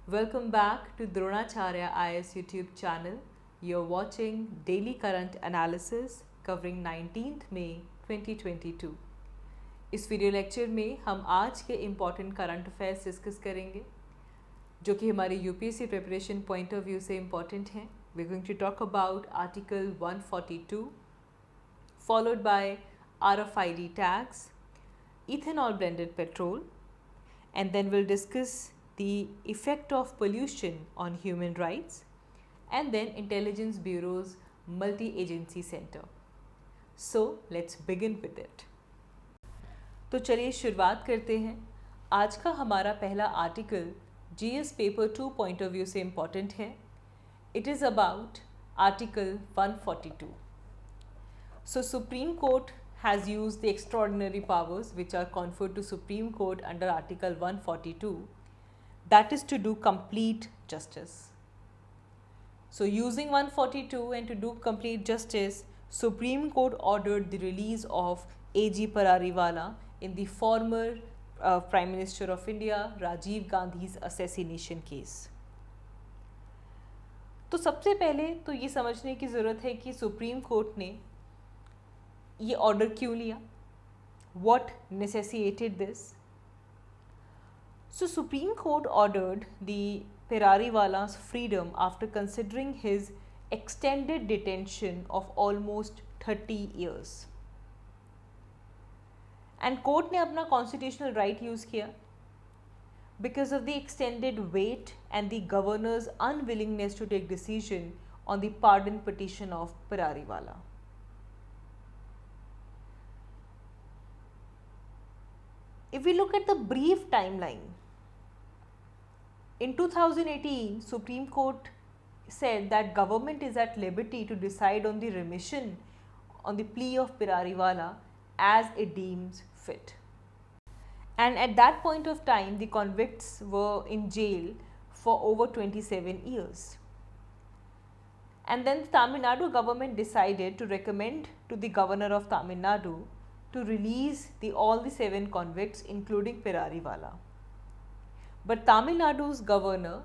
Welcome back to Dronacharya IS YouTube channel. You're watching Daily Current Analysis covering 19th May 2022. इस video lecture में हम आज के important current affairs discuss करेंगे जो कि हमारे UPSC preparation point of view से इम्पॉर्टेंट हैं. We going to talk about article 142 followed by RFID tags, ethanol blended petrol, and then we'll discuss the effect of pollution on human rights, and then Intelligence Bureau's multi-agency center. So let's begin with it. तो चलिए शुरुआत करते हैं. आज का हमारा पहला article GS paper 2 point of view से इम्पॉर्टेंट है. It is about article 142. So Supreme Court has used the extraordinary powers which are conferred to Supreme Court under Article 142, that is to do complete justice. So using 142 and to do complete justice, Supreme Court ordered the release of AG Parariwala in the former Prime Minister of India Rajiv Gandhi's assassination case. तो सबसे पहले तो ये समझने की ज़रूरत है कि सुप्रीम कोर्ट ने ये ऑर्डर क्यों लिया. What necessitated this? So Supreme Court ordered the Perariwala's freedom after considering his extended detention of almost 30 years. And court ने अपना constitutional right use किया because of the extended wait and the governor's unwillingness to take decision on the pardon petition of Perariwala. If we look at the brief timeline, in 2018, Supreme Court said that government is at liberty to decide on the remission on the plea of Perariwala as it deems fit. And at that point of time, the convicts were in jail for over 27 years. And then Tamil Nadu government decided to recommend to the governor of Tamil Nadu to release all the 7 convicts including Perariwala. But Tamil Nadu's governor,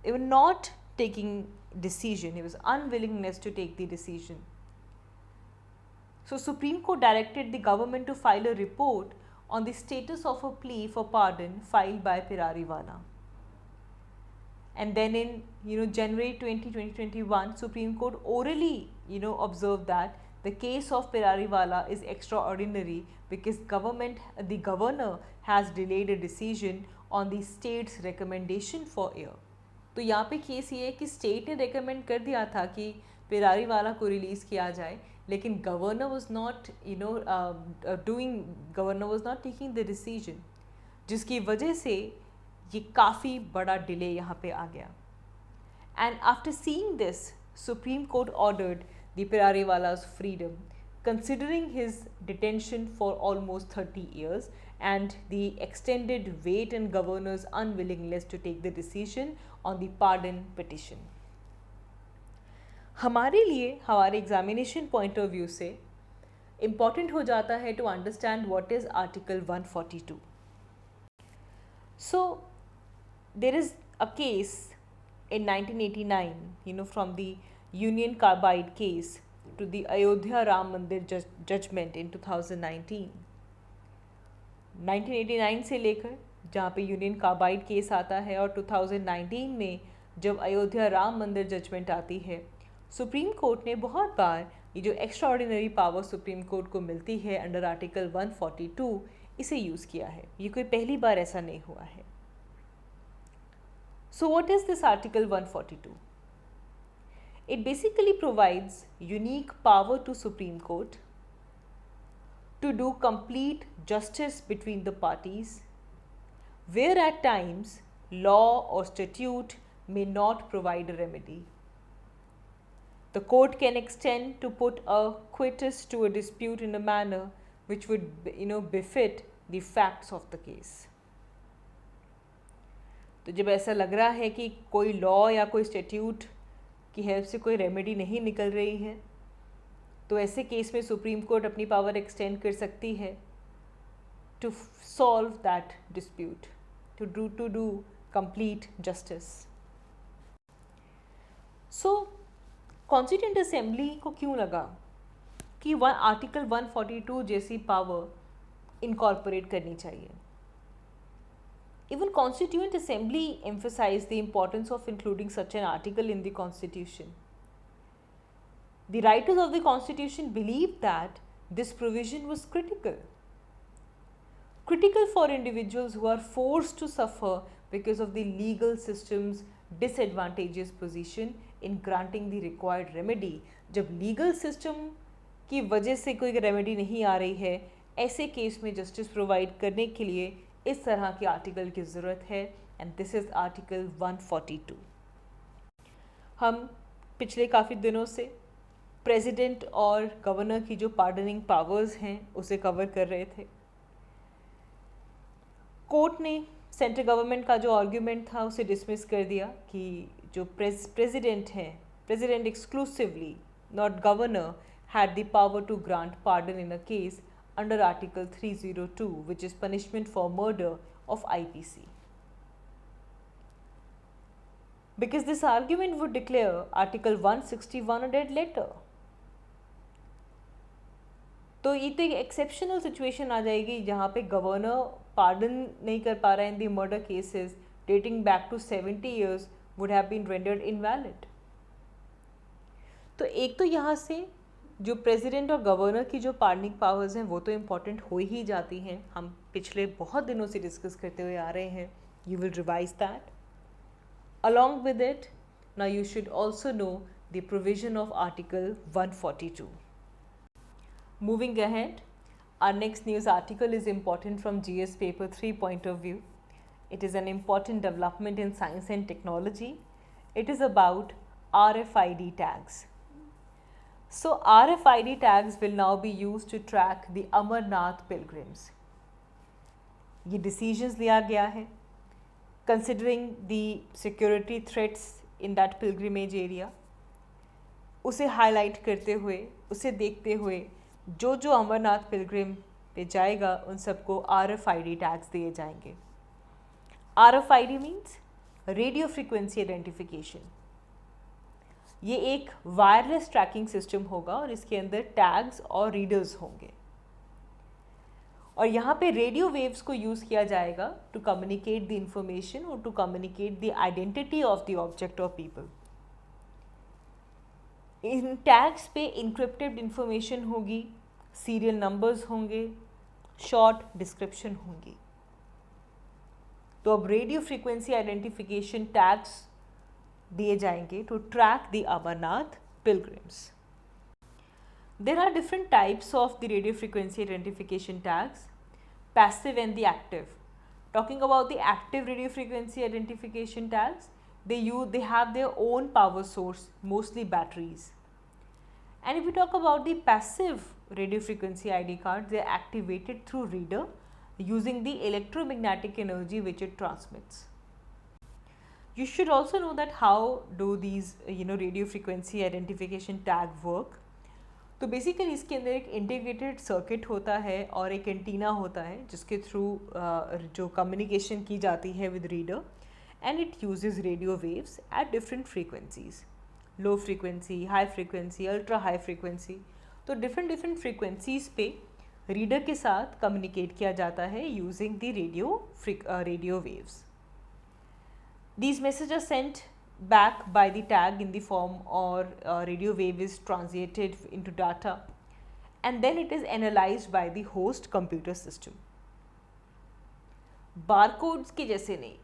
he was not taking decision, he was unwillingness to take the decision. So Supreme Court directed the government to file a report on the status of a plea for pardon filed by Perariwala. And then in January 2021, Supreme Court orally observed that the case of Perariwala is extraordinary because the governor has delayed a decision on the state's recommendation for year. तो यहाँ पे case ये है कि state ने recommend कर दिया था कि पेरारीवाला को रिलीज़ किया जाए, लेकिन governor was not taking the decision, जिसकी वजह से ये काफ़ी बड़ा डिले यहाँ पे आ गया. And after seeing this, supreme court ordered the Perariwala's freedom, considering his detention for almost 30 years and the extended wait and governor's unwillingness to take the decision on the pardon petition. हमारे लिए हमारे examination point of view से important हो जाता है to understand what is article 142. So there is a case in 1989, from the Union Carbide case to the Ayodhya Ram Mandir judgment in 2019. 1989 से लेकर जहाँ पे यूनियन कार्बाइड केस आता है और 2019 में जब अयोध्या राम मंदिर जजमेंट आती है, सुप्रीम कोर्ट ने बहुत बार ये जो extra ordinary power supreme court को मिलती है अंडर आर्टिकल 142, इसे यूज़ किया है. ये कोई पहली बार ऐसा नहीं हुआ है. So what is this article 142? It basically provides unique power to Supreme Court to do complete justice between the parties, where at times law or statute may not provide a remedy. The court can extend to put a quietus to a dispute in a manner which would befit the facts of the case. तो जब ऐसा लग रहा है कि कोई law या कोई स्टैट्यूट की हेल्प से कोई रेमेडी नहीं निकल रही है, तो ऐसे केस में सुप्रीम कोर्ट अपनी पावर एक्सटेंड कर सकती है to solve that dispute, to do complete justice. So, constituent assembly को क्यों लगा कि आर्टिकल 142 जैसी पावर इनकॉर्पोरेट करनी चाहिए? Even Constituent Assembly emphasized the importance of including such an article in the Constitution. The writers of the Constitution believed that this provision was critical. Critical for individuals who are forced to suffer because of the legal system's disadvantageous position in granting the required remedy. जब legal system की वजह से कोई remedy नहीं आ रही है, ऐसे case में जस्टिस प्रोवाइड करने के लिए इस तरह के आर्टिकल की ज़रूरत है, एंड दिस इज़ आर्टिकल 142. हम पिछले काफ़ी दिनों से प्रेसिडेंट और गवर्नर की जो पार्डनिंग पावर्स हैं उसे कवर कर रहे थे. कोर्ट ने सेंट्रल गवर्नमेंट का जो आर्ग्यूमेंट था उसे डिसमिस कर दिया कि जो प्रेसिडेंट हैं, president exclusively not governor had the power to grant pardon in a case under Article 302, which is punishment for murder of IPC. Because this argument would declare Article 161 a dead letter. तो ये तो एक exceptional situation आ जाएगी जहाँ पे governor pardon नहीं कर पा रहा है in the murder cases dating back to 70 years would have been rendered invalid. तो एक तो यहाँ से जो प्रेसिडेंट और गवर्नर की जो पार्डनिंग पावर्स हैं वो तो इम्पॉर्टेंट हो ही जाती हैं, हम पिछले बहुत दिनों से डिस्कस करते हुए आ रहे हैं. You will revise that. Along with it now you should also know the provision of article 142. Moving ahead, our next news article is important from GS paper 3 point of view. It is an important development in science and technology. It is about RFID tags. So RFID tags will now be used to track the Amarnath pilgrims. ये decisions लिया गया है considering the security threats in that pilgrimage area. उसे highlight करते हुए, उसे देखते हुए जो जो अमरनाथ पिलग्रिम पे जाएगा उन सबको RFID tags दिए जाएंगे. RFID means radio frequency identification. ये एक वायरलेस ट्रैकिंग सिस्टम होगा और इसके अंदर टैग्स और रीडर्स होंगे और यहाँ पे रेडियो वेव्स को यूज़ किया जाएगा टू कम्युनिकेट द इंफॉर्मेशन और to communicate the identity of the object और पीपल. इन टैग्स पे इंक्रिप्टेड इंफॉर्मेशन होगी, सीरियल नंबर्स होंगे, शॉर्ट डिस्क्रिप्शन होंगी. तो अब रेडियो फ्रीक्वेंसी आइडेंटिफिकेशन टैग्स दिए जाएंगे to track the Amarnath pilgrims. There are different types of the radio frequency identification tags, passive and the active. Talking about the active radio frequency identification tags, they have their own power source, mostly batteries. And if we talk about the passive radio frequency ID cards, they are activated through reader using the electromagnetic energy which it transmits. You should also know that how do these radio frequency identification tag work. तो basically इसके अंदर एक integrated circuit होता है और एक antenna होता है जिसके थ्रू जो कम्युनिकेशन की जाती है with reader, and it uses radio waves at different frequencies, low frequency, high frequency, ultra high frequency. तो डिफरेंट फ्रीक्वेंसीज पे रीडर के साथ कम्युनिकेट किया जाता है using the radio waves. These messages are sent back by the tag in the form or radio wave is translated into data and then it is analyzed by the host computer system. Barcodes के जैसे नहीं,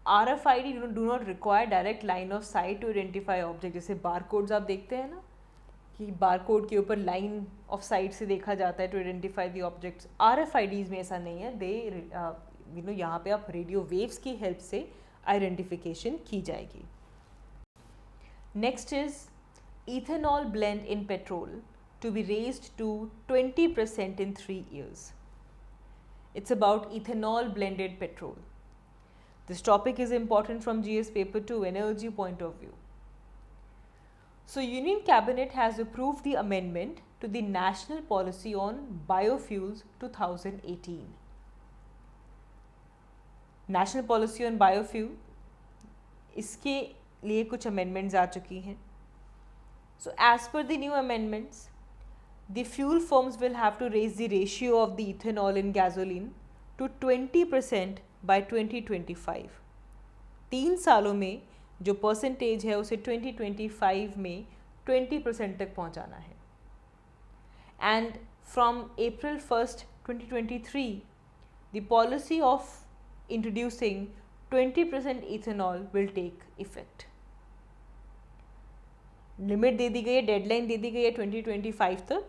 RFID do not require direct line of sight to identify object. जैसे barcodes आप देखते हैं ना कि barcode के ऊपर line of sight से देखा जाता है to identify the objects. RFIDs में ऐसा नहीं है. They यहाँ पे आप radio waves की help से आइडेंटिफिकेशन की जाएगी. Next is ethanol blend in petrol to be raised to 20% in 3 years. It's about ethanol blended petrol. This topic is important from GS paper 2 energy point of view. So Union Cabinet has approved the amendment to the National Policy on Biofuels 2018. National Policy on Biofuel इसके लिए कुछ amendments आ चुकी हैं. So as per the new amendments, the fuel firms will have to raise the ratio of the ethanol in gasoline to 20% by 2025. 3 सालों में जो percentage है उसे 2025 में 20% तक पहुंचाना है. And from April 1st, 2023, the policy of introducing 20% ethanol will take effect. Limit दे दी गई है, डेडलाइन दे दी गई है 2025 तक,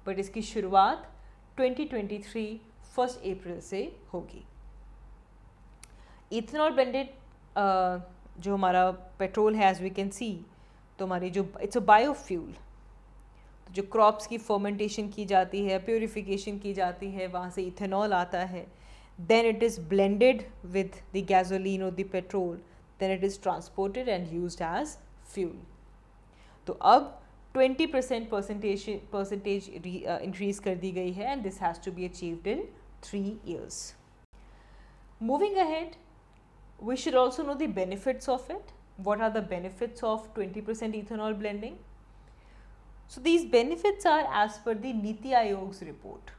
बट इसकी शुरुआत 2023 1 अप्रैल से होगी. इथेनॉल ब्लेंडेड जो हमारा पेट्रोल है, एज वी कैन सी, तो हमारी जो इट्स अ बायोफ्यूल, जो क्रॉप्स की फर्मेंटेशन की जाती है, प्योरीफिकेशन की जाती है, वहाँ से इथेनॉल आता है, then it is blended with the gasoline और the petrol, then it is transported and used as fuel. तो अब 20% परसेंटेज इंक्रीज कर दी गई है, and this has to be achieved in 3 years. Moving ahead, we should also know the benefits of it. What are the benefits of 20% ethanol blending? So these benefits are as per the Niti Aayog's report.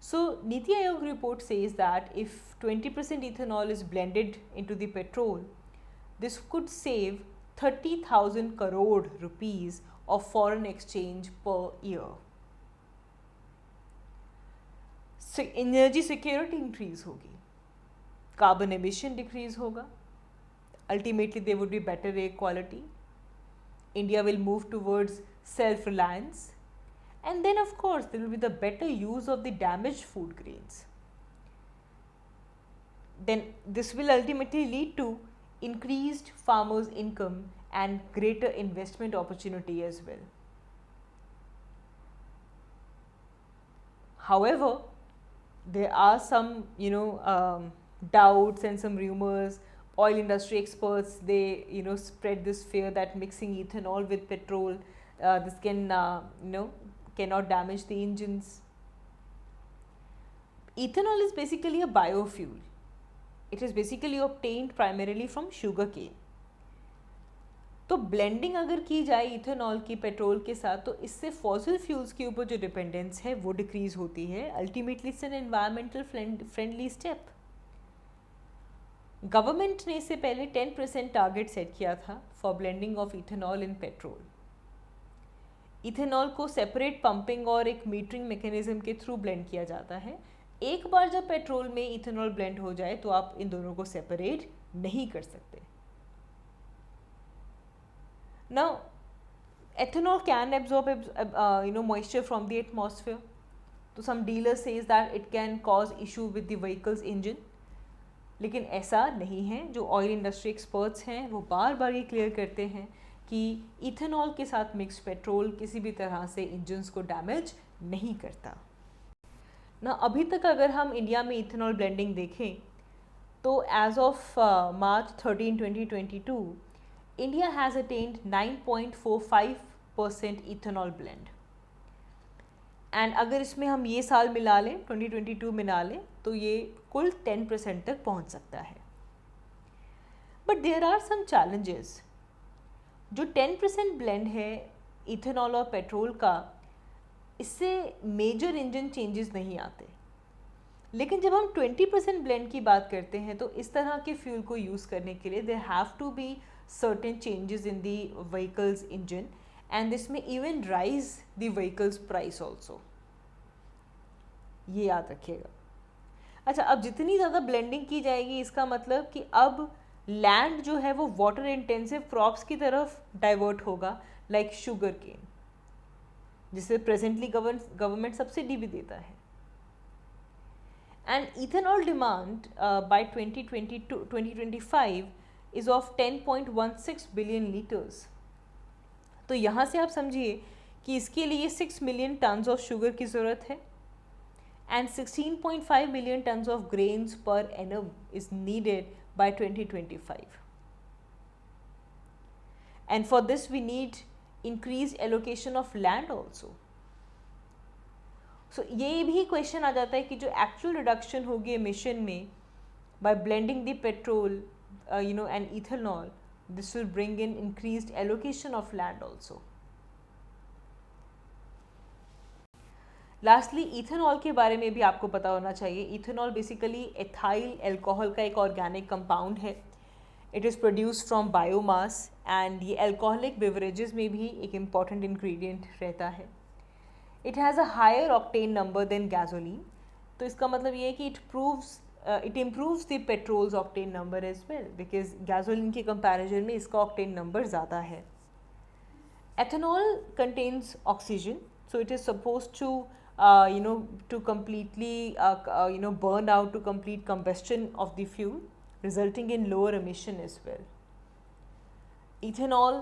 So Niti Aayog report says that if 20% ethanol is blended into the petrol, this could save 30,000 crore rupees of foreign exchange per year. Energy security increase होगी, carbon emission decrease होगा, ultimately there would be better air quality, India will move towards self-reliance, and then of course there will be the better use of the damaged food grains. Then this will ultimately lead to increased farmers' income and greater investment opportunity as well. However, there are some doubts and some rumors. Oil industry experts, they spread this fear that mixing ethanol with petrol, this can cannot damage the engines. Ethanol is basically a biofuel. It is basically obtained primarily from sugar cane. तो blending अगर की जाए ethanol की petrol के साथ, तो इससे fossil fuels के ऊपर जो डिपेंडेंस है वो डिक्रीज होती है. Ultimately it's an environmental friendly step. Government ने इससे पहले 10% टारगेट सेट किया था for blending of ethanol in petrol. Ethanol को सेपरेट पंपिंग और एक मीटरिंग मैकेनिज्म के थ्रू ब्लेंड किया जाता है. एक बार जब पेट्रोल में इथेनॉल ब्लेंड हो जाए तो आप इन दोनों को सेपरेट नहीं कर सकते. Now, ethanol can absorb moisture from the atmosphere. So some dealers says that it can cause issue with the vehicle's engine. लेकिन ऐसा नहीं है. जो ऑयल इंडस्ट्री एक्सपर्ट्स हैं वो बार बार ये क्लियर करते हैं कि इथेनॉल के साथ मिक्स पेट्रोल किसी भी तरह से इंजन्स को डैमेज नहीं करता. ना अभी तक अगर हम इंडिया में इथेनॉल ब्लेंडिंग देखें तो as of March 13, 2022, India has attained 9.45% ethanol blend. And अगर इसमें हम ये साल मिला लें, 2022 मिला लें, तो ये कुल 10% तक पहुंच सकता है. But there are some challenges. जो 10% ब्लेंड है इथेनॉल और पेट्रोल का, इससे मेजर इंजन चेंजेस नहीं आते. लेकिन जब हम 20% ब्लेंड की बात करते हैं तो इस तरह के फ्यूल को यूज़ करने के लिए there have to be certain changes in the vehicle's engine, and this may even rise the vehicle's price also. ये याद रखिएगा. अच्छा, अब जितनी ज़्यादा ब्लेंडिंग की जाएगी इसका मतलब कि अब लैंड जो है वो वाटर इंटेंसिव क्रॉप्स की तरफ डाइवर्ट होगा, लाइक शुगर केन, जिसे प्रेजेंटली गवर्नमेंट सब्सिडी भी देता है. And ethanol demand by 2025 is of 10.16 billion liters. तो यहाँ से आप समझिए कि इसके लिए 6 million tons of sugar की ज़रूरत है, and 16.5 million tons of grains per annum is needed by 2025. And for this we need increased allocation of land also. So ये भी क्वेश्चन आ जाता है कि जो एक्चुअल रिडक्शन होगी एमिशन में by blending the petrol and ethanol, this will bring in increased allocation of land also. Lastly ethanol के बारे में भी आपको पता होना चाहिए. इथेनॉल बेसिकली एथाइल एल्कोहल का एक ऑर्गेनिक कंपाउंड है. It is produce from biomass and ये एल्कोहलिक बेवरेजेस में भी एक इम्पॉर्टेंट इंग्रेडिएंट रहता है. It has a higher octane number than gasoline. तो इसका मतलब ये है कि it improves the petrol's octane number as well, because gasoline के कंपैरिजन में इसका ऑक्टेन नंबर ज़्यादा है. Ethanol contains oxygen, so it is supposed to to completely burn out, to complete combustion of the fuel, resulting in lower emission as well. Ethanol,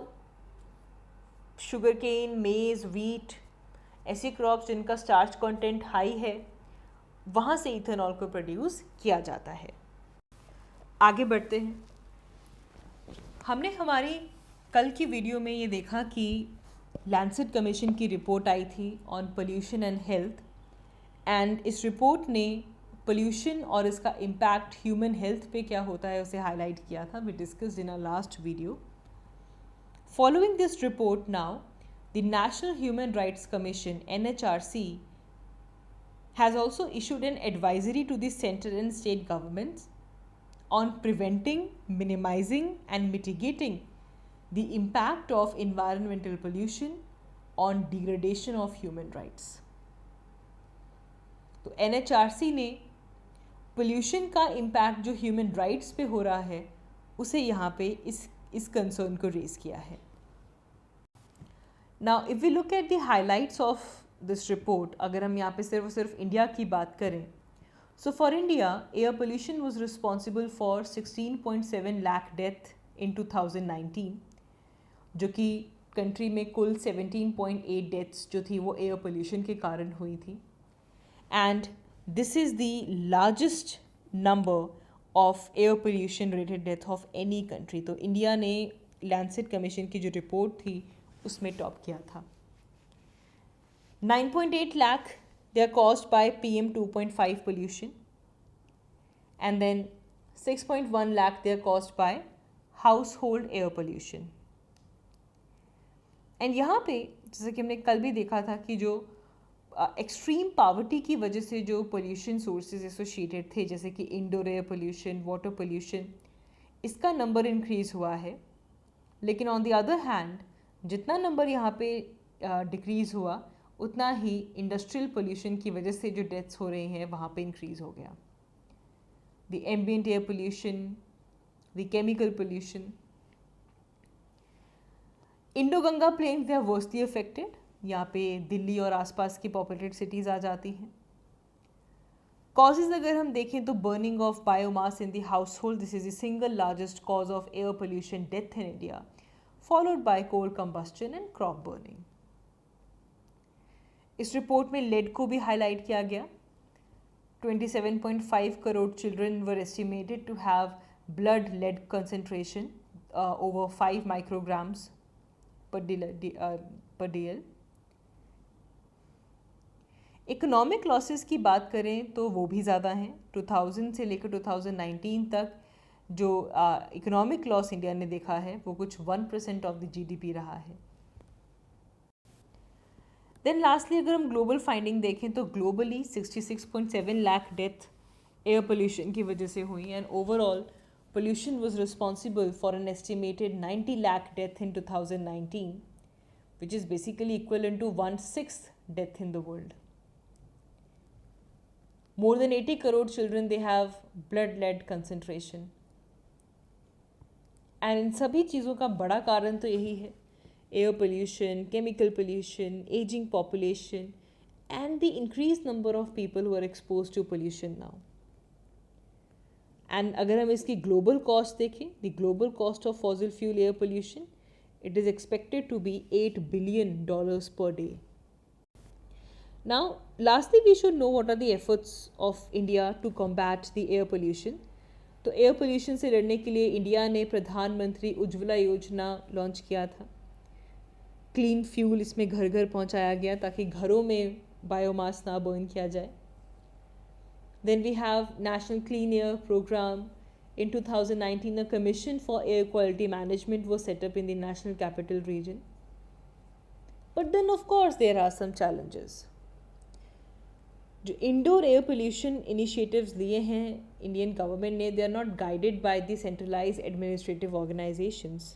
sugarcane, maize, wheat, ऐसी crops जिनका starch content high है, वहाँ से ethanol को produce किया जाता है. आगे बढ़ते हैं. हमने हमारी कल की वीडियो में ये देखा कि लैंसेट कमीशन की रिपोर्ट आई थी on pollution and health, and इस रिपोर्ट ने पोल्यूशन और इसका इम्पैक्ट ह्यूमन हेल्थ पे क्या होता है उसे हाईलाइट किया था. We discussed in our last video. Following this report now the national human rights commission NHRC has also issued an advisory to the central and state governments on preventing, minimizing and mitigating the impact of environmental pollution on degradation of human rights. तो NHRC ने pollution का impact जो human rights पे हो रहा है उसे यहाँ पे इस कंसर्न को रेज किया है. Now if we look at the highlights of this report, अगर हम यहाँ पे सिर्फ इंडिया की बात करें, so for India air pollution was responsible for 16.7 lakh death in 2019, जो कि कंट्री में कुल 17.8 डेथ्स जो थी वो एयर पोल्यूशन के कारण हुई थी. And this is the largest number of air pollution related death of any country. तो इंडिया ने लैंसेट कमीशन की जो रिपोर्ट थी उसमें टॉप किया था. 9.8 lakh they are caused by PM 2.5 pollution, and then 6.1 lakh they are caused by household air pollution. And यहाँ पे जैसे कि हमने कल भी देखा था कि जो एक्सट्रीम पावर्टी की वजह से जो पोल्यूशन सोर्सेज एसोसिएटेड थे, जैसे कि indoor air pollution, water pollution, इसका नंबर इंक्रीज़ हुआ है. लेकिन ऑन द अदर हैंड जितना नंबर यहाँ पे डिक्रीज़ हुआ उतना ही इंडस्ट्रियल पोल्यूशन की वजह से जो डेथ्स हो रही हैं वहाँ पे इंक्रीज़ हो गया. The ambient air pollution, the chemical pollution. Indo Ganga plains they are worstly affected. यहाँ पे दिल्ली और आसपास की पॉपुलेटेड सिटीज़ आ जाती हैं. कॉजेज़ अगर हम देखें तो burning of biomass in the household, this is the single largest cause of air pollution death in India, followed by coal combustion and crop burning. इस रिपोर्ट में लेड को भी हाईलाइट किया गया. 27.5 crore children were estimated to have blood lead concentration over 5 micrograms per DL. Economic losses की बात करें तो वो भी ज़्यादा हैं. 2000 से लेकर 2019 तक जो इकोनॉमिक लॉस इंडिया ने देखा है वो कुछ 1% ऑफ द GDP रहा है. देन लास्टली अगर हम ग्लोबल फाइंडिंग देखें तो globally 66.7 lakh death air pollution की वजह से हुई, and overall pollution was responsible for an estimated 90 lakh death in 2019, which is basically equivalent to 1/6 death in the world. More than 80 crore children, they have blood lead concentration. And इन सभी चीज़ों का बड़ा कारण तो यही है, air pollution, chemical pollution, ageing population and the increased number of people who are exposed to pollution now. And अगर हम इसकी ग्लोबल कॉस्ट देखें, the global cost of fossil fuel air pollution, it is expected to be $8 billion per day. Now lastly we should know what are the efforts of India to combat the air pollution. तो air pollution से लड़ने के लिए India ने प्रधानमंत्री उज्ज्वला योजना launch किया था. क्लीन फ्यूल इसमें घर घर पहुंचाया गया ताकि घरों में बायोमास ना बर्न किया जाए. Then we have National Clean Air Program, In 2019, a Commission for Air Quality Management was set up in the National Capital Region. But then, of course, there are some challenges. जो indoor air pollution initiatives लिए हैं Indian government ने, they are not guided by the centralised administrative organisations.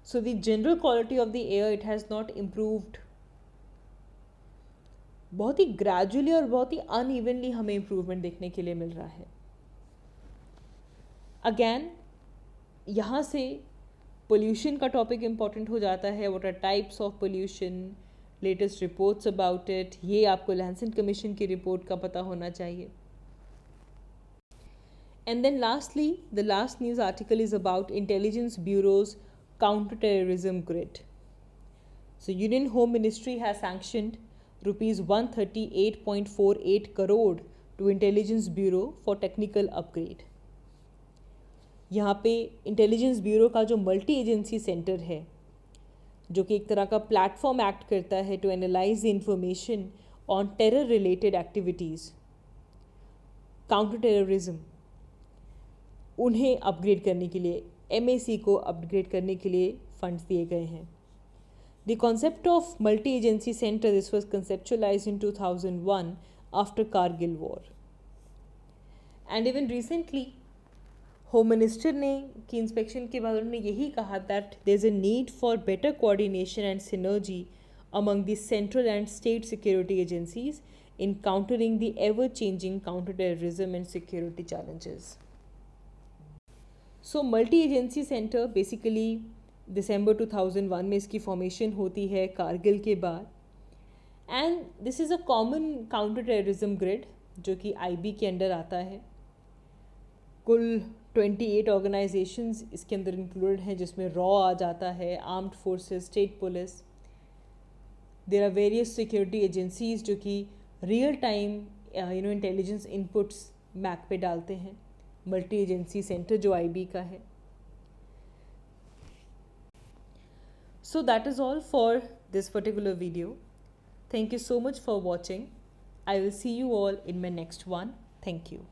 So the general quality of the air, it has not improved. बहुत ही gradually और बहुत ही unevenly हमें improvement देखने के लिए मिल रहा है. अगेन यहाँ से पोल्यूशन का टॉपिक इम्पॉर्टेंट हो जाता है. What are types of pollution, latest reports about it, ये आपको लैंसेट कमीशन की रिपोर्ट का पता होना चाहिए. And then lastly the last news article is about intelligence bureau's counter-terrorism grid. So Union Home Ministry has sanctioned rupees 138.48 crore to Intelligence Bureau for technical upgrade. यहाँ पे intelligence bureau का जो multi agency centre है, जो कि एक तरह का प्लेटफॉर्म एक्ट करता है to analyse the information on terror related activities, counter terrorism, उन्हें अपग्रेड करने के लिए, MAC को अपग्रेड करने के लिए फंड्स दिए गए हैं. The concept of multi agency centre, this was conceptualised in 2001 after Kargil war. And even recently home minister ने की इंस्पेक्शन के बाद उन्होंने यही कहा that there is a need for better coordination and synergy among the central and state security agencies in countering the ever changing counter terrorism and security challenges. So multi agency centre basically दिसंबर 2001 में इसकी formation होती है कारगिल के बाद. And this is a common counter terrorism grid जो कि IB के अंडर आता है. कुल 28 ऑर्गेनाइजेशंस इसके अंदर इंक्लूडेड हैं, जिसमें रॉ आ जाता है, armed forces, state police. There are various security agencies जो कि real time intelligence inputs MAC पे डालते हैं. मल्टी एजेंसी सेंटर जो IB का है. So that is all for this particular video. Thank you so much for watching. I will see you all in my next one. Thank you.